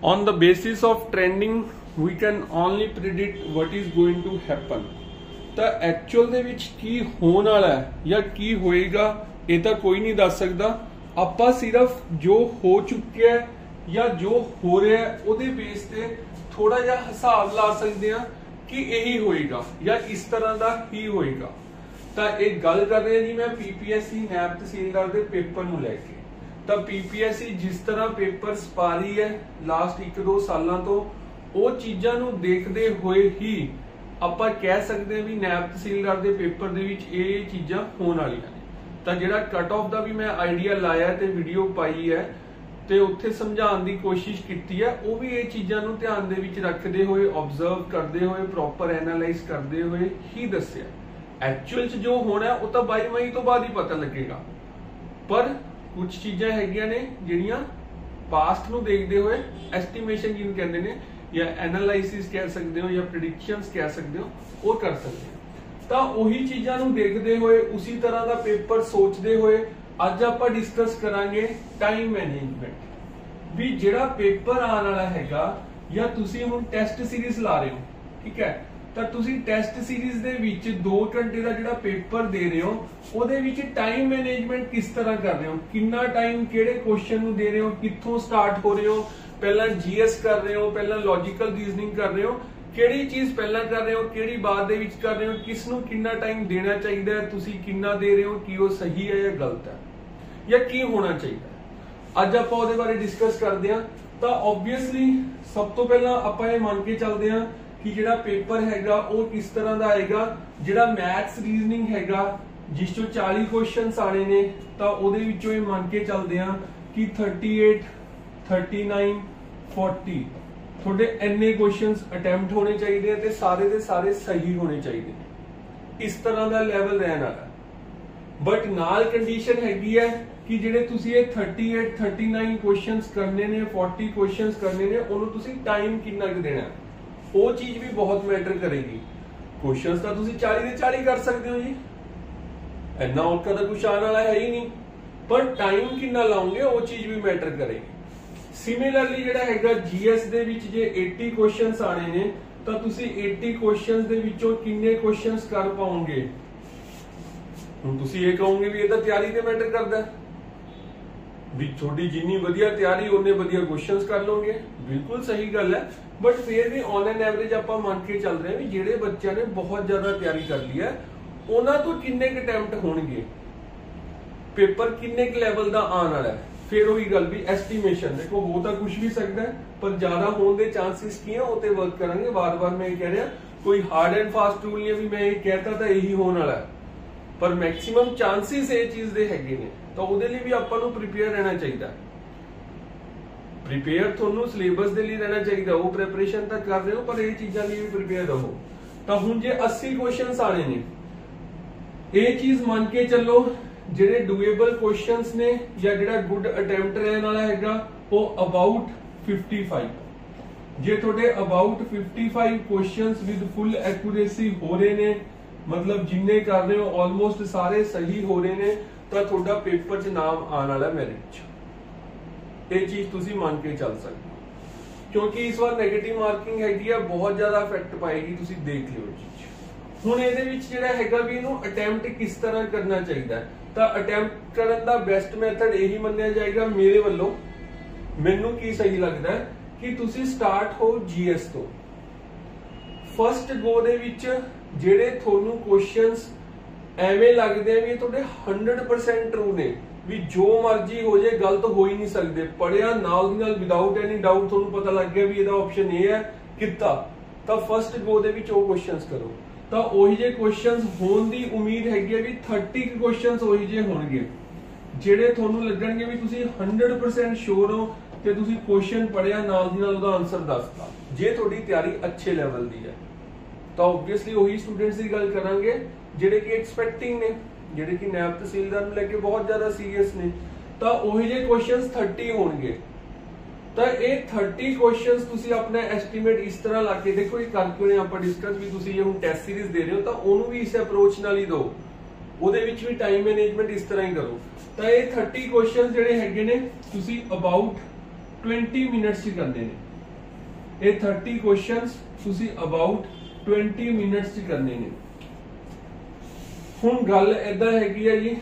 On the basis of trending we can only predict what is going to happen। ਤਾਂ actual ਦੇ ਵਿੱਚ ਕੀ ਹੋਣ ਵਾਲਾ ਹੈ ਜਾਂ ਕੀ ਹੋਏਗਾ ਇਹ ਤਾਂ ਕੋਈ ਨਹੀਂ ਦੱਸ ਸਕਦਾ। ਆਪਾਂ ਸਿਰਫ ਜੋ ਹੋ ਚੁੱਕਿਆ ਜਾਂ ਜੋ ਹੋ ਰਿਹਾ ਉਹਦੇ ਬੇਸ ਤੇ ਥੋੜਾ ਜਿਹਾ ਹਿਸਾਬ ਲਾ ਸਕਦੇ ਹਾਂ ਕਿ ਇਹੀ ਹੋਏਗਾ ਜਾਂ ਇਸ ਤਰ੍ਹਾਂ ਦਾ ਹੀ ਹੋਏਗਾ। ਤਾਂ ਇਹ ਗੱਲ ਕਰ ਰਹੇ ਜੀ ਮੈਂ ਪੀਪੀਐਸਸੀ ਨੈਬ ਤਹਿਸੀਲਦਾਰ ਦੇ ਪੇਪਰ ਨੂੰ ਲੈ ਕੇ। ਤਾਂ ਪੀਪੀਐਸਸੀ ਜਿਸ ਤਰ੍ਹਾਂ ਪੇਪਰਸ ਪਾ ਰਹੀ ਹੈ ਲਾਸਟ 1-2 ਸਾਲਾਂ ਤੋਂ ਉਹ ਚੀਜ਼ਾਂ ਨੂੰ ਦੇਖਦੇ ਹੋਏ ਹੀ ਆਪਾਂ ਕਹਿ ਸਕਦੇ ਹਾਂ ਵੀ ਨੈਬ ਤਹਿਸੀਲਦਾਰ ਦੇ ਪੇਪਰ ਦੇ ਵਿੱਚ ਇਹ ਚੀਜ਼ਾਂ ਹੋਣ ਵਾਲੀਆਂ ਨੇ। ਤਾਂ ਜਿਹੜਾ ਕੱਟ ਆਫ ਦਾ ਵੀ ਮੈਂ ਆਈਡੀਆ ਲਾਇਆ ਤੇ ਵੀਡੀਓ ਪਾਈ ਹੈ ਤੇ ਉੱਥੇ ਸਮਝਾਉਣ ਦੀ ਕੋਸ਼ਿਸ਼ ਕੀਤੀ ਹੈ, ਉਹ ਵੀ ਇਹ ਚੀਜ਼ਾਂ ਨੂੰ ਧਿਆਨ ਦੇ ਵਿੱਚ ਰੱਖਦੇ ਹੋਏ ਆਬਜ਼ਰਵ ਕਰਦੇ ਹੋਏ ਪ੍ਰੋਪਰ ਐਨਾਲਾਈਜ਼ ਕਰਦੇ ਹੋਏ ਹੀ ਦੱਸਿਆ। ਐਕਚੁਅਲ ਚ ਜੋ ਹੋਣਾ ਉਹ ਤਾਂ 22 ਮਈ ਤੋਂ ਬਾਅਦ ਹੀ ਪਤਾ ਲੱਗੇਗਾ, ਪਰ ਕੁਝ ਚੀਜ਼ਾਂ ਹੈਗੀਆਂ ਨੇ ਜਿਹੜੀਆਂ ਪਾਸਟ ਨੂੰ ਦੇਖਦੇ ਹੋਏ ਐਸਟੀਮੇਸ਼ਨ ਜਿਹਨੂੰ ਕਹਿੰਦੇ ਨੇ ਜਾਂ ਐਨਾਲਾਈਸਿਸ ਕਹਿ ਸਕਦੇ ਹੋ ਜਾਂ ਪ੍ਰਿਡਿਕਸ਼ਨਸ ਕਹਿ ਸਕਦੇ ਹੋ ਉਹ ਕਰ ਸਕਦੇ ਹੋ। ਤਾਂ ਉਹੀ ਚੀਜ਼ਾਂ ਨੂੰ ਦੇਖਦੇ ਹੋਏ ਉਸੇ ਤਰ੍ਹਾਂ ਦਾ ਪੇਪਰ ਸੋਚਦੇ ਹੋਏ ਅੱਜ ਆਪਾਂ ਡਿਸਕਸ ਕਰਾਂਗੇ ਟਾਈਮ ਮੈਨੇਜਮੈਂਟ। ਵੀ ਜਿਹੜਾ ਪੇਪਰ ਆਉਣ ਵਾਲਾ ਹੈਗਾ ਜਾਂ ਤੁਸੀਂ ਹੁਣ ਟੈਸਟ ਸੀਰੀਜ਼ ਲਾ ਰਹੇ ਹੋ, ਠੀਕ ਹੈ, ਤਾਂ ਤੁਸੀਂ ਟੈਸਟ ਸੀਰੀਜ਼ ਦੇ ਵਿੱਚ 2 ਘੰਟੇ ਦਾ ਜਿਹੜਾ ਪੇਪਰ ਦੇ ਰਹੇ ਹੋ ਉਹਦੇ ਵਿੱਚ ਟਾਈਮ ਮੈਨੇਜਮੈਂਟ ਕਿਸ ਤਰ੍ਹਾਂ ਕਰ ਰਹੇ ਹੋ, ਕਿੰਨਾ ਟਾਈਮ ਕਿਹੜੇ ਕੁਐਸਚਨ ਨੂੰ ਦੇ ਰਹੇ ਹੋ, ਕਿੱਥੋਂ ਸਟਾਰਟ ਹੋ ਰਹੇ ਹੋ, ਪਹਿਲਾਂ ਜੀਐਸ ਕਰ ਰਹੇ ਹੋ, ਪਹਿਲਾਂ ਲੌਜੀਕਲ ਰੀਜ਼ਨਿੰਗ ਕਰ ਰਹੇ ਹੋ, ਕਿਹੜੀ ਚੀਜ਼ ਪਹਿਲਾਂ ਕਰ ਰਹੇ ਹੋ ਕਿਹੜੀ ਬਾਅਦ ਦੇ ਵਿੱਚ ਕਰ ਰਹੇ ਹੋ, ਕਿਸ ਨੂੰ ਕਿੰਨਾ ਟਾਈਮ ਦੇਣਾ ਚਾਹੀਦਾ ਹੈ, ਤੁਸੀਂ ਕਿੰਨਾ ਦੇ ਰਹੇ ਹੋ, ਕੀ ਉਹ ਸਹੀ ਹੈ ਜਾਂ ਗਲਤ ਹੈ ਜਾਂ ਕੀ ਹੋਣਾ ਚਾਹੀਦਾ। ਅੱਜ ਆਪਾਂ ਉਹਦੇ ਬਾਰੇ ਡਿਸਕਸ ਕਰਦੇ ਹਾਂ। ਤਾਂ ਆਬਵੀਅਸਲੀ ਸਭ ਤੋਂ ਪਹਿਲਾਂ ਆਪਾਂ ਇਹ ਮੰਨ ਕੇ ਚੱਲਦੇ ਹਾਂ ਕਿ ਜਿਹੜਾ ਪੇਪਰ ਹੈਗਾ ਉਹ ਕਿਸ ਤਰ੍ਹਾਂ ਦਾ ਆਏਗਾ। ਜਿਹੜਾ ਮੈਥਸ ਰੀਜ਼ਨਿੰਗ ਹੈਗਾ ਜਿਸ ਚੋਂ 40 ਕੁਐਸਚਨਸ ਆਣੇ ਨੇ ਤਾਂ ਉਹਦੇ ਵਿੱਚੋਂ ਇਹ ਮੰਨ ਕੇ ਚੱਲਦੇ ਹਾਂ ਕਿ 38 39 40 ਤੁਹਾਡੇ ਇੰਨੇ ਕੁਐਸਚਨਸ ਅਟੈਂਪਟ ਹੋਣੇ ਚਾਹੀਦੇ ਆ ਤੇ ਦੇ ਸਾਰੇ ਸਹੀ ਹੋਣੇ ਚਾਹੀਦੇ। ਇਸ ਤਰ੍ਹਾਂ ਦਾ ਲੈਵਲ ਰਹਿਣ ਵਾਲਾ। ਬਟ ਨਾਲ ਕੰਡੀਸ਼ਨ ਹੈਗੀ ਹੈ ਕਿ ਜਿਹੜੇ ਤੁਸੀਂ ਇਹ 38 39 ਕੁਐਸਚਨਸ ਕਰਨੇ ਨੇ 40 ਕੁਐਸਚਨਸ ਕਰਨੇ ਨੇ ਉਹਨੂੰ ਤੁਸੀਂ ਟਾਈਮ ਕਿੰਨਾ ਕੁ ਦੇਣਾ, ਉਹ ਚੀਜ਼ ਵੀ ਬਹੁਤ ਮੈਟਰ ਕਰੇਗੀ। ਕੁਐਸਚਨਸ ਤਾਂ ਤੁਸੀਂ 40 ਦੇ 40 ਕਰ ਸਕਦੇ ਹੋ ਜੀ, ਇੰਨਾ ਔਖਾ ਤਾਂ ਕੁਛ ਆਉਣ ਵਾਲਾ ਹੈ ਹੀ ਨਹੀਂ, ਪਰ ਟਾਈਮ ਕਿੰਨਾ ਲਾਉਂਗੇ ਉਹ ਚੀਜ਼ ਵੀ ਮੈਟਰ ਕਰੇਗੀ। ਸਿਮਿਲਰਲੀ ਜਿਹੜਾ ਹੈਗਾ ਜੀਐਸ ਦੇ ਵਿੱਚ ਜੇ 80 ਕੁਐਸਚਨਸ ਆਣੇ ਨੇ ਤਾਂ ਤੁਸੀਂ 80 ਕੁਐਸਚਨਸ ਦੇ ਵਿੱਚੋਂ ਕਿੰਨੇ ਕੁਐਸਚਨਸ ਕਰ ਪਾਓਗੇ। ਹੁਣ ਤੁਸੀਂ ਇਹ ਕਹੋਗੇ ਵੀ ਇਹ ਤਾਂ ਤਿਆਰੀ ਤੇ ਮੈਟਰ ਕਰਦਾ ਵੀ ਤੁਹਾਡੀ ਜਿੰਨੀ ਵਧੀਆ ਤਿਆਰੀ ਉਹਨੇ ਵਧੀਆ ਕੁਐਸਚਨਸ ਕਰ ਲਓਗੇ, ਬਿਲਕੁਲ ਸਹੀ ਗੱਲ ਹੈ। ਬਟ ਫਿਰ ਵੀ ਔਨ ਐਨ ਐਵਰੇਜ ਆਪਾਂ ਮੰਨ ਕੇ ਚੱਲ ਰਹੇ ਹਾਂ ਵੀ ਜਿਹੜੇ ਬੱਚਿਆਂ ਨੇ ਬਹੁਤ ਜ਼ਿਆਦਾ ਤਿਆਰੀ ਕਰ ਲਈ ਹੈ ਉਹਨਾਂ ਤੋਂ ਕਿੰਨੇ ਕੁ ਅਟੈਂਪਟ ਹੋਣਗੇ, ਪੇਪਰ ਕਿੰਨੇ ਕੁ ਲੈਵਲ ਦਾ ਆਉਣ ਵਾਲਾ ਹੈ। ਫਿਰ ਉਹੀ ਗੱਲ ਵੀ ਐਸਟੀਮੇਸ਼ਨ ਦੇਖੋ ਹੋ ਤਾਂ ਕੁਝ ਵੀ ਸਕਦਾ ਹੈ ਪਰ ਜ਼ਿਆਦਾ ਹੋਣ ਦੇ ਚਾਂਸਸ ਕੀ ਆ ਉਹ ਤੇ ਵਰਕ ਕਰਾਂਗੇ। ਵਾਰ-ਵਾਰ ਮੈਂ ਇਹ ਕਹਿ ਰਿਹਾ ਕੋਈ ਹਾਰਡ ਐਂਡ ਫਾਸਟ ਰੂਲ ਨਹੀਂ ਵੀ ਮੈਂ ਇਹ ਕਹਿਤਾ ਤਾਂ ਇਹੀ ਹੋਣ ਵਾਲਾ ਹੈ, ਪਰ ਮੈਕਸਿਮਮ ਚਾਂਸਸ ਇਹ ਚੀਜ਼ ਦੇ ਹੈਗੇ ਨੇ। ਤਾਂ ਉਹਦੇ ਲਈ ਵੀ ਆਪਾਂ ਨੂੰ ਪ੍ਰੀਪੇਅਰ ਰਹਿਣਾ ਚਾਹੀਦਾ। ਪ੍ਰੀਪੇਅਰ ਤੁਹਾਨੂੰ ਸਿਲੇਬਸ ਦੇ ਲਈ ਰਹਿਣਾ ਚਾਹੀਦਾ, ਉਹ ਪ੍ਰੈਪਰੇਸ਼ਨ ਤਾਂ ਕਰ ਰਹੇ ਹੋ ਪਰ ਇਹ ਚੀਜ਼ਾਂ ਲਈ ਵੀ ਪ੍ਰੀਪੇਅਰ ਰਹੋ। ਤਾਂ ਹੁਣ ਜੇ 80 ਕੁਐਸਚਨਸ ਆਣੇ ਨੇ ਇਹ ਚੀਜ਼ ਮੰਨ ਕੇ ਚੱਲੋ ਜਿਹੜੇ ਡੂਏਬਲ ਕੁਐਸਚਨਸ ਨੇ ਜਾਂ ਜਿਹੜਾ ਗੁੱਡ ਅਟੈਂਪਟ ਰਹਿਣ ਵਾਲਾ ਹੈਗਾ ਉਹ ਅਬਾਊਟ 55। ਜੇ ਤੁਹਾਡੇ about 55 questions with full accuracy ਹੋ ਰਹੇ ਨੇ ਮਤਲਬ ਜਿੰਨੇ ਕਰ ਰਹੇ ਹੋ ਆਲਮੋਸਟ ਸਾਰੇ ਸਹੀ ਹੋ ਰਹੇ ਨੇ ਤਾਂ ਤੁਹਾਡਾ ਪੇਪਰ 'ਚ ਨਾਮ ਆਉਣ ਵਾਲਾ ਮੈਰਿਟ 'ਚ। ਇਹ ਚੀਜ਼ ਤੁਸੀਂ ਮੰਨ ਕੇ ਚੱਲ ਸਕਦੇ ਹੋ ਕਿਉਂਕਿ ਇਸ ਵਾਰ ਨੈਗੇਟਿਵ ਮਾਰਕਿੰਗ ਹੈਗੀ ਆ ਬਹੁਤ ਜ਼ਿਆਦਾ ਇਫੈਕਟ ਪਾਏਗੀ, ਤੁਸੀਂ ਦੇਖ ਲਿਓ ਚੀਜ਼। ਹੁਣ ਇਹਦੇ ਵਿੱਚ ਜਿਹੜਾ ਹੈਗਾ ਵੀ ਇਹਨੂੰ ਅਟੈਂਪਟ ਕਿਸ ਤਰ੍ਹਾਂ ਕਰਨਾ ਚਾਹੀਦਾ ਤਾਂ ਅਟੈਂਪਟ ਕਰਨ ਦਾ ਬੈਸਟ ਮੈਥਡ ਇਹੀ ਮੰਨਿਆ ਜਾਏਗਾ ਮੇਰੇ ਵੱਲੋਂ। ਮੈਨੂੰ ਕੀ ਸਹੀ ਲੱਗਦਾ ਕਿ ਤੁਸੀਂ ਸਟਾਰਟ ਹੋ ਜੀਐਸ ਤੋਂ। ਫਸਟ ਗੋ ਦੇ ਵਿੱਚ ਜਿਹੜੇ ਤੁਹਾਨੂੰ ਕੁਐਸਚਨਸ ਐਵੇਂ ਲੱਗਦੇ ਆ ਵੀ ਤੁਹਾਡੇ 100% ਟਰੂ ਨੇ ਵੀ ਜੋ ਮਰਜ਼ੀ ਹੋ ਜਾਏ ਗਲਤ ਹੋ ਹੀ ਨਹੀਂ ਸਕਦੇ, ਪੜਿਆ ਨਾਲ ਦੀ ਨਾਲ ਵਿਦਆਊਟ ਐਨੀ ਡਾਊਟ ਤੁਹਾਨੂੰ ਪਤਾ ਲੱਗ ਗਿਆ ਵੀ ਇਹਦਾ ਆਪਸ਼ਨ ਇਹ ਹੈ ਕੀਤਾ, ਤਾਂ ਫਸਟ ਗੋ ਦੇ ਵਿੱਚ ਉਹ ਕੁਐਸਚਨਸ ਕਰੋ। ਤਾਂ ਉਹੀ ਜੇ ਕੁਐਸਚਨਸ ਹੋਣ ਦੀ ਉਮੀਦ ਹੈਗੀ ਹੈ ਵੀ 30 ਕੁਐਸਚਨਸ ਉਹੀ ਜੇ ਹੋਣਗੇ ਜਿਹੜੇ ਤੁਹਾਨੂੰ ਲੱਗਣਗੇ ਵੀ ਤੁਸੀਂ 100% ਸ਼ੋਰ ਹੋ ਤੇ ਤੁਸੀਂ ਕੁਐਸਚਨ ਪੜਿਆ ਨਾਲ ਦੀ ਨਾਲ ਉਹਦਾ ਆਨਸਰ ਦੱਸਤਾ। ਜੇ ਤੁਹਾਡੀ ਤਿਆਰੀ ਅੱਛੇ ਲੈਵਲ ਦੀ ਹੈ ਤਾਂ ਆਬਵੀਅਸਲੀ ਉਹੀ ਸਟੂਡੈਂਟਸ ਦੀ ਗੱਲ ਕਰਾਂਗੇ ਜਿਹੜੇ ਕਿ ਐਕਸਪੈਕਟਿੰਗ ਨੇ, ਜਿਹੜੇ ਕਿ ਨੈਬ ਤਹਿਸੀਲਦਾਰ ਨੂੰ ਲੈ ਕੇ ਬਹੁਤ ਜ਼ਿਆਦਾ ਸੀਰੀਅਸ ਨੇ। ਤਾਂ ਉਹੀ ਜੇ ਕੁਐਸਚਨਸ 30 ਹੋਣਗੇ ਤਾਂ ਇਹ 30 ਕੁਐਸਚਨਸ ਤੁਸੀਂ ਆਪਣਾ ਐਸਟੀਮੇਟ ਇਸ ਤਰ੍ਹਾਂ ਲਾ ਕੇ ਦੇਖੋ। ਇਹ ਕਰਕੇ ਉਹਨੇ ਆਪਾਂ ਡਿਸਕਸ ਵੀ ਤੁਸੀਂ ਇਹ ਹੁਣ ਟੈਸਟ ਸੀਰੀਜ਼ ਦੇ ਰਹੇ ਹੋ ਤਾਂ ਉਹਨੂੰ ਵੀ ਇਸ ਅਪਰੋਚ ਨਾਲ ਹੀ ਦਿਓ, ਉਹਦੇ ਵਿੱਚ ਵੀ ਟਾਈਮ ਮੈਨੇਜਮੈਂਟ ਇਸ ਤਰ੍ਹਾਂ ਹੀ ਕਰੋ। ਤਾਂ ਇਹ 30 ਕੁਐਸਚਨਸ ਜਿਹੜੇ ਹੈਗੇ ਨੇ ਤੁਸੀਂ ਅਬਾਊਟ 20 ਮਿੰਟਸ 'ਚ ਕਰਨੇ ਨੇ। ये 30 क्वेश्चंस तुसी अबाउट 20 मिनट्स च करने ने। हुण गल इदां हैगी है जी,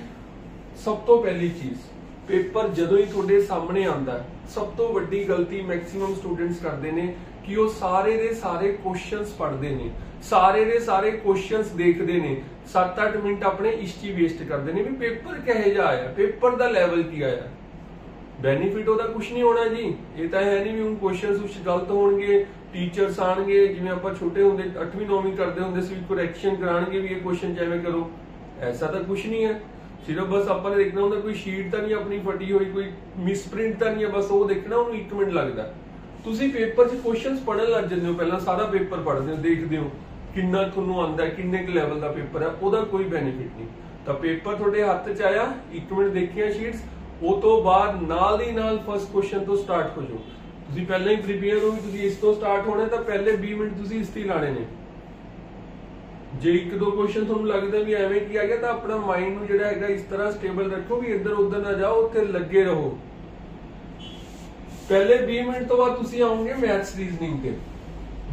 सब तो पहली चीज पेपर जदों ही तुहाडे सामने आंदा है, सब तो वड्डी गलती मैक्सिमम स्टूडेंट्स करते हैं कि वो सारे दे सारे क्वेश्चंस पढ़ते हैं, सारे दे सारे क्वेश्चंस देखते हैं, 7-8 मिनट अपने इसची वेस्ट करते हैं भी पेपर कहे जा आया, पेपर दा लेवल की आया। बेनीफिट ओदा कुछ नहीं होना जी, ये तो है नहीं भी हम क्वेश्चंस कुछ गलत होणगे, टीचर्स आणगे जिवें आपां छोटे हुंदे 8वीं 9वीं करते हुंदे सी करैक्शन कराणगे भी ये क्वेश्चन एवें करो, ऐसा तो कुछ नहीं है। सिर्फ बस आपने देखना होंगे कोई शीट तो नहीं अपनी फटी हुई, कोई मिसप्रिंट तो नहीं है, बस वो देखना उन्होंने 1 मिनट लगता। तुसी पेपर च क्वेश्चंस पढ़न लग जाते हो, पहला सारा पेपर पढ़ते हो, देखते हो किन्ना तुहानू आंदा है, किन्ने क लेवल का पेपर है, ओदा कोई बेनीफिट नहीं। तो पेपर तुहाडे हत्थ च आया, 1 मिनट देखिया शीट्स, वो तो बाद नाल ही नाल फर्स्ट क्वेश्चन तो स्टार्ट हो जाओ। तुसी पहले ही प्रिपेयर हो भी तुसी इस तो स्टार्ट होना, तो पहले 20 मिनट तुसी इस ते लाने ने। जे 1-2 क्वेश्चन तुहानू लगदा भी एवें की आ गया, तो अपना माइंड नू जिहड़ा हैगा इस तरह स्टेबल रखो भी इधर उधर ना जाओ, उत्थे लगे रहो। पहले 20 मिनट तो बाद तुसी आओगे मैथ्स रीजनिंग ते।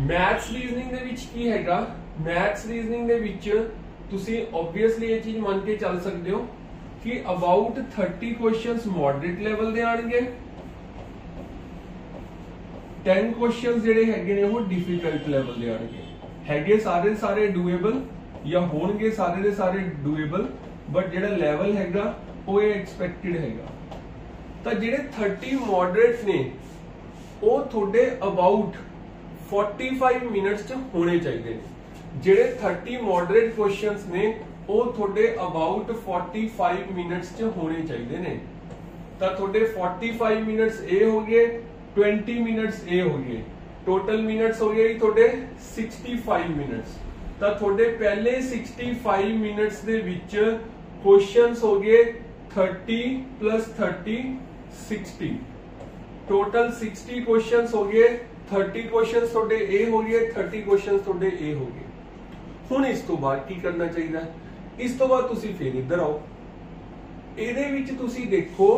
मैथ्स रीजनिंग दे विच की हैगा, मैथ्स रीजनिंग दे विच तुसी ऑब्वियसली ये चीज मान के चल सकते हो कि अबाउट 30 क्वेश्चंस मॉडरेट लेवल दे आणगे, 10 क्वेश्चंस जिहड़े हैगे ने वो डिफिकल्ट लेवल दे आणगे। हैगे सारे सारे डूएबल या होणगे सारे दे सारे डूएबल, बट जिहड़ा लेवल हैगा वो एक्सपेक्टेड हैगा। तो जिहड़े 30 मॉडरेट ने वो थोड़े अबाउट 45 मिनट्स च होने चाहिए ने। जिहड़े 30 मॉडरेट क्वेश्चंस ने वो थोड़े अबाउट 45 मिनट्स च होने चाहिए ने। तो थोड़े 45 मिनट्स ए हो गए, 20 मिनट्स ए हो गए, टोटल मिनट्स हो गए थोड़े 65 मिनट्स। तो थोड़े पहले 65 मिनट्स दे विच क्वेश्चंस हो गए 30 + 30 60, टोटल 60 क्वेश्चंस हो गए। 30 क्वेश्चंस थोड़े ए हो गए, 30 क्वेश्चंस थोड़े ए हो गए। हुण इस तो बाद की करना चाहिए, इस तो बाद तुसी फिर इधर आओ, ਇਹਦੇ ਵਿੱਚ ਤੁਸੀਂ ਦੇਖੋ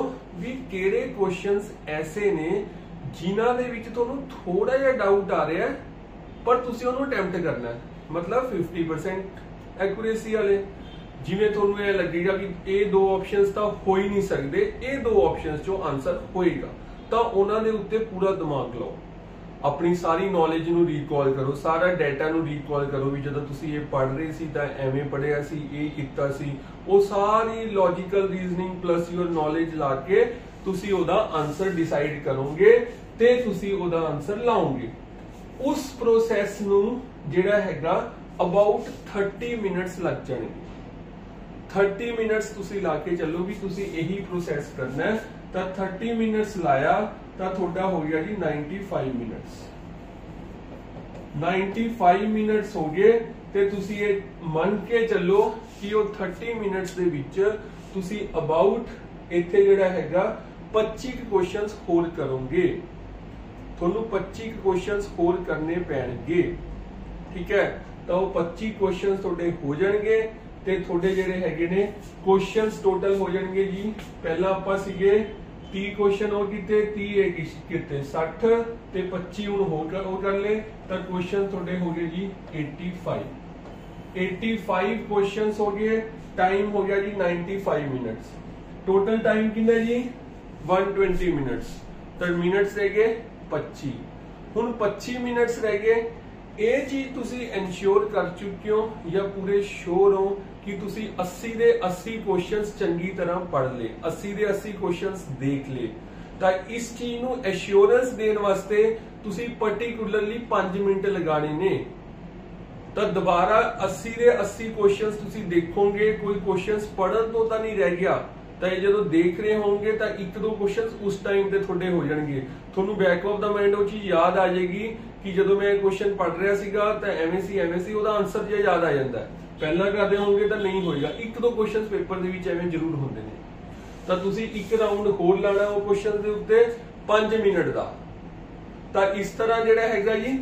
ਵੀ ਕਿਹੜੇ क्वेश्चंस ऐसे ने जिन्हां दे विच तुहानू थोड़ा जिहा डाउट आ रहा है पर तुसी ਉਹਨੂੰ अटैम्प्ट करना है, मतलब 50% एक्यूरेसी वाले। जिवें तुहानू ਇਹ लगेगा कि ਇਹ 2 ऑप्शंस ਤਾਂ हो ही नहीं सकते, ਇਹ 2 ऑप्शंस चों आंसर होएगा, ਤਾਂ ਉਹਨਾਂ ਦੇ ਉੱਤੇ पूरा दिमाग लाओ, अपनी सारी नॉलेज नू रीकॉल करो, सारा डाटा नू रीकॉल करो भी जदों तुसी ये पढ़ रहे सी तां एवें पढ़िया सी, ये कीता सी, वो सारी logical reasoning plus your knowledge ला के तुसी ओदा आंसर डिसाइड करोगे ते तुसी ओदा आंसर लाओगे। उस प्रोसैस नू जिहड़ा हैगा अबाउट 30 मिनट्स लग जाएंगे। 30 मिनट्स तुसी ला के चलो भी तुसी यही प्रोसैस करना है, तो 30 मिनट्स लाया तो थोड़ा हो गया जी 95 मिनट्स। 95 मिनट्स हो गए ते तुसी ये मन के चलो कि वो 30 मिनट्स दे विच तुसी अबाउट इत्थे जिहड़ा हैगा 25 क्वेश्चंस होर करोगे, तुहानू 25 क्वेश्चंस होर करने पैणगे, ठीक है। तो 25 क्वेश्चंस तुहाडे हो जाणगे ते तुहाडे जिहड़े हैगे ने क्वेश्चंस टोटल हो जाणगे जी। पहला आपां सीगे 30 क्वेश्चन हो कीते, 30 कीते 60 ते 25 हुण हो कर ले, तो क्वेश्चन तुहाडे हो गए जी 85 क्वेश्चंस हो गए। टाइम हो गया जी 95 मिनट्स। टोटल टाइम कितना जी 120 मिनट्स। तो मिनट्स रह गए 25। हुण 25 मिनट्स रह गए। ये चीज तुसी इंश्योर कर चुके हो या पूरे श्योर हो कि तुसी 80 दे 80 क्वेश्चंस चंगी तरह पढ़ ले, 80 दे 80 क्वेश्चंस देख ले। तो इस चीज नू एश्योरेंस देने वास्ते तुसी पर्टिकुलरली 5 मिनट लगाने ने। तो दोबारा 80 दे 80 क्वेश्चंस तुसी देखोगे, कोई क्वेश्चंस पढ़न तो नहीं रह गया, तो जो देख रहे होंगे तो 1-2 क्वेश्चंस उस टाइम पे थोड़े हो जाएंगे। थोनू बैक ऑफ द माइंड वो चीज याद आ जाएगी कि जो मैं क्वेश्चन पढ़ रहा सीगा तो एवें सी ओदा आंसर जो याद आ जाता है। पहला करते होंगे तो नहीं होएगा, 1-2 क्वेश्चन पेपर दे विच एवें जरूर होंदे ने। तो तुसी एक राउंड होर लाना वो क्वेश्चन दे उत्ते 5 मिनट दा। तो इस तरह जिहड़ा हैगा जी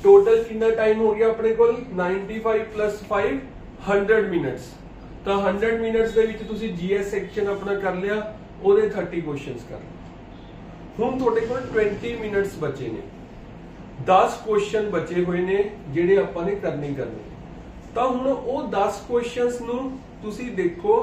टोटल कितना टाइम हो गया अपने कोल 95 + 5 100 मिनट्स। तो 100 मिनट्स दे विच तुसी जीएस सैक्शन अपना कर लिया, ओदे 30 क्वेश्चंस कर। हुण तुहाडे कोल 20 मिनट्स बचे ने। 10 क्वेश्चन बचे हुए ने ਜਿਹੜੇ ਆਪਾਂ ਨੇ ਕਰਨੇ ਤਾਂ ਹੁਣ ਉਹ 10 क्वेश्चंस ਨੂੰ ਤੁਸੀਂ ਦੇਖੋ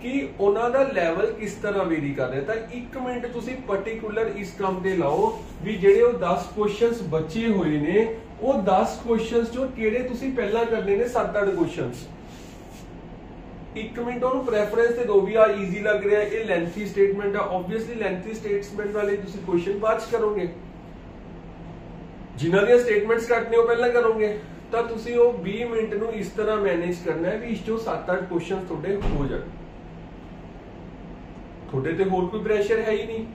ਕਿ ਉਹਨਾਂ ਦਾ ਲੈਵਲ ਕਿਸ ਤਰ੍ਹਾਂ ਵੇਰੀ ਕਰ ਰਿਹਾ। ਤਾਂ 1 ਮਿੰਟ ਤੁਸੀਂ ਪਾਰਟਿਕੂਲਰ ਇਸ ਕੰਮ ਤੇ ਲਾਓ ਵੀ ਜਿਹੜੇ ਉਹ 10 क्वेश्चंस बचे हुए ਨੇ ਉਹ 10 क्वेश्चंस ਜੋ ਕਿਹੜੇ ਤੁਸੀਂ ਪਹਿਲਾਂ ਕਰਨੇ ਨੇ 7-8 क्वेश्चंस। 1 ਮਿੰਟ ਉਹਨੂੰ ਪ੍ਰੈਫਰੈਂਸ ਤੇ ਦੋ ਵੀ ਆ ਈਜ਼ੀ ਲੱਗ ਰਿਹਾ ਇਹ ਲੈਂਥੀ ਸਟੇਟਮੈਂਟ ਆ। ਆਬਵੀਅਸਲੀ ਲੈਂਥੀ ਸਟੇਟਮੈਂਟ ਵਾਲੇ ਤੁਸੀਂ क्वेश्चन ਬਾਅਦ ਚ ਕਰੋਗੇ, ਜਿਨ੍ਹਾਂ ਦੀਆਂ ਸਟੇਟਮੈਂਟਸ ਘੱਟ ਨੇ ਉਹ ਪਹਿਲਾਂ ਕਰੋਗੇ। ਤਾਂ ਤੁਸੀਂ ਉਹ 20 ਮਿੰਟ ਨੂੰ ਇਸ ਤਰ੍ਹਾਂ ਮੈਨੇਜ ਕਰਨਾ ਹੈ ਵੀ ਇਸ ਚੋਂ 7-8 क्वेश्चन ਤੁਹਾਡੇ ਹੋ ਜਾਣ। ਤੁਹਾਡੇ ਤੇ ਹੋਰ ਕੋਈ ਪ੍ਰੈਸ਼ਰ ਹੈ ਹੀ ਨਹੀਂ,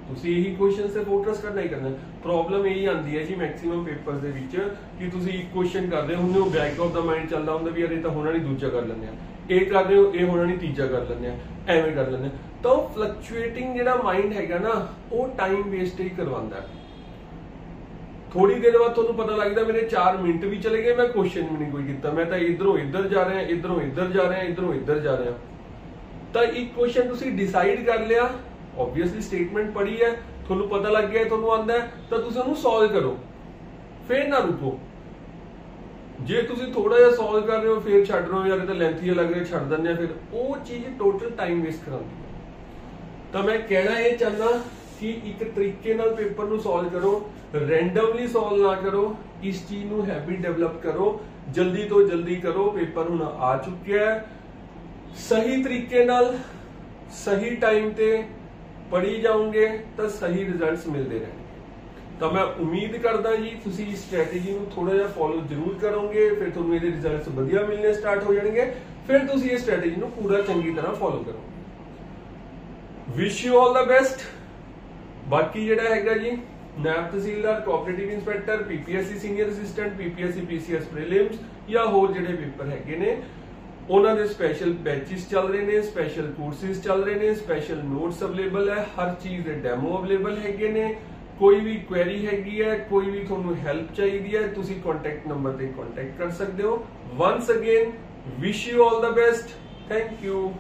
ਤੁਸੀਂ ਇਹੀ क्वेश्चन ਤੇ ਫੋਕਸ ਕਰਨਾ ਹੀ ਕਰਨਾ। ਪ੍ਰੋਬਲਮ ਇਹੀ ਆਉਂਦੀ ਹੈ ਜੀ ਮੈਕਸਿਮਮ ਪੇਪਰਸ ਦੇ ਵਿੱਚ ਕਿ ਤੁਸੀਂ ਇੱਕ क्वेश्चन ਕਰਦੇ ਹੁੰਦੇ ਹੋ, ਬੈਕ ਆਫ ਦਾ ਮਾਈਂਡ ਚੱਲਦਾ ਹੁੰਦਾ ਵੀ ਯਾਰ ਇਹ ਤਾਂ ਹੋਣਾ ਨਹੀਂ, ਦੂਜਾ ਕਰ ਲੈਂਦੇ ਆ, ਇਹ ਕਰ ਰਹੇ ਹੋ ਇਹ ਹੋਣਾ ਨਹੀਂ, ਤੀਜਾ ਕਰ ਲੈਂਦੇ ਆ, ਐਵੇਂ ਕਰ ਲੈਂਦੇ ਆ। ਤਾਂ ਉਹ ਫਲਕਚੁਏਟਿੰਗ ਜਿਹੜਾ ਮਾਈਂਡ ਹੈਗਾ ਨਾ ਉਹ ਟਾਈਮ ਵੇਸਟ ਹੀ ਕਰਵਾਉਂਦਾ। ਥੋੜੀ ਦੇਰ ਬਾਅਦ ਤੁਹਾਨੂੰ ਪਤਾ ਲੱਗਦਾ ਮੇਰੇ 4 ਮਿੰਟ ਵੀ ਚਲੇ ਗਏ, ਮੈਂ क्वेश्चन ਵੀ ਨਹੀਂ ਕੋਈ ਕੀਤਾ, ਮੈਂ ਤਾਂ ਇਧਰੋਂ ਇੱਧਰ ਜਾ ਰਿਹਾ, ਇਧਰੋਂ ਇੱਧਰ ਜਾ ਰਿਹਾ, ਇਧਰੋਂ ਇੱਧਰ ਜਾ ਰਿਹਾ। ਤਾਂ ਇੱਕ क्वेश्चन ਤੁਸੀਂ ਡਿਸਾਈਡ ਕਰ ਲਿਆ, ਆਬਵੀਅਸਲੀ ਸਟੇਟਮੈਂਟ ਪੜ੍ਹੀ ਹੈ, ਤੁਹਾਨੂੰ ਪਤਾ ਲੱਗ ਗਿਆ, ਤੁਹਾਨੂੰ ਆਉਂਦਾ ਹੈ, ਤਾਂ ਤੁਸੀਂ ਉਹਨੂੰ ਸੋਲਵ ਕਰੋ, ਫੇਰ ਨਾ ਰੁਕੋ। ਜੇ ਤੁਸੀਂ ਥੋੜਾ ਜਿਹਾ ਸੋਲਵ ਕਰ ਰਹੇ ਹੋ ਫੇਰ ਛੱਡ ਰਹੇ ਹੋ, ਯਾਰ ਇਹ ਤਾਂ ਲੈਂਥੀ ਲੱਗ ਰਿਹਾ ਛੱਡ ਦਿੰਦੇ ਆ, ਫਿਰ ਉਹ ਚੀਜ਼ ਟੋਟਲ ਟਾਈਮ ਵੇਸਟ ਕਰਾਉਂਦੀ ਹੈ। ਤਾਂ ਮੈਂ ਕਹਿਣਾ ਇਹ ਚਾਹੁੰਦਾ ਕਿ ਇੱਕ ਤਰੀਕੇ ਨਾਲ ਪੇਪਰ ਨੂੰ ਸੋਲਵ ਕਰੋ, ਰੈਂਡਮਲੀ ਸੋਲਵ ਨਾ ਕਰੋ, ਇਸ ਚੀਜ਼ ਨੂੰ ਹੈਬਿਟ ਡਿਵੈਲਪ ਕਰੋ, ਜਲਦੀ ਤੋਂ ਜਲਦੀ ਕਰੋ। ਪੇਪਰ ਹੁਣ ਆ ਚੁੱਕਿਆ ਹੈ, ਸਹੀ ਤਰੀਕੇ ਨਾਲ ਸਹੀ ਟਾਈਮ ਤੇ ਪੜ੍ਹੀ ਜਾਓਗੇ ਤਾਂ ਸਹੀ ਰਿਜ਼ਲਟਸ ਮਿਲਦੇ ਰਹਿਣਗੇ। ਤਾਂ ਮੈਂ ਉਮੀਦ ਕਰਦਾ ਜੀ ਤੁਸੀਂ ਇਸ ਸਟ੍ਰੈਟੇਜੀ ਨੂੰ ਥੋੜਾ ਜਿਹਾ ਫੋਲੋ ਜ਼ਰੂਰ ਕਰੋਗੇ, ਫਿਰ ਤੁਹਾਨੂੰ ਇਹਦੇ ਰਿਜ਼ਲਟਸ ਵਧੀਆ ਮਿਲਣੇ ਸਟਾਰਟ ਹੋ ਜਾਣਗੇ, ਫਿਰ ਤੁਸੀਂ ਇਹ ਸਟ੍ਰੈਟੇਜੀ ਨੂੰ ਪੂਰਾ ਚੰਗੀ ਤਰ੍ਹਾਂ ਫੋਲੋ ਕਰੋਗੇ। Wish you all the best. ਬਾਕੀ ਜਿਹੜਾ ਹੈਗਾ ਜੀ naib tehsildar, cooperative inspector, PPSC senior assistant, PPSC PCS prelims ਜਾਂ ਹੋਰ ਜਿਹੜੇ ਪੇਪਰ ਹੈਗੇ ਨੇ ਉਹਨਾਂ ਦੇ ਸਪੈਸ਼ਲ ਬੈਚਿਸ ਚੱਲ ਰਹੇ ਨੇ, ਸਪੈਸ਼ਲ ਕੋਰਸਿਸ ਚੱਲ ਰਹੇ ਨੇ, ਸਪੈਸ਼ਲ ਨੋਟਸ ਅਵੇਲੇਬਲ ਹੈ, ਹਰ ਚੀਜ਼ ਦੇ ਡੈਮੋ ਅਵੇਲੇਬਲ ਹੈਗੇ ਨੇ। ਕੋਈ ਵੀ ਕੁਐਰੀ ਹੈਗੀ ਹੈ, ਕੋਈ ਵੀ ਤੁਹਾਨੂੰ ਹੈਲਪ ਚਾਹੀਦੀ ਹੈ, ਤੁਸੀਂ ਕੰਟੈਕਟ ਨੰਬਰ ਤੇ ਕੰਟੈਕਟ ਕਰ ਸਕਦੇ ਹੋ। Once again wish you all the best. Thank you.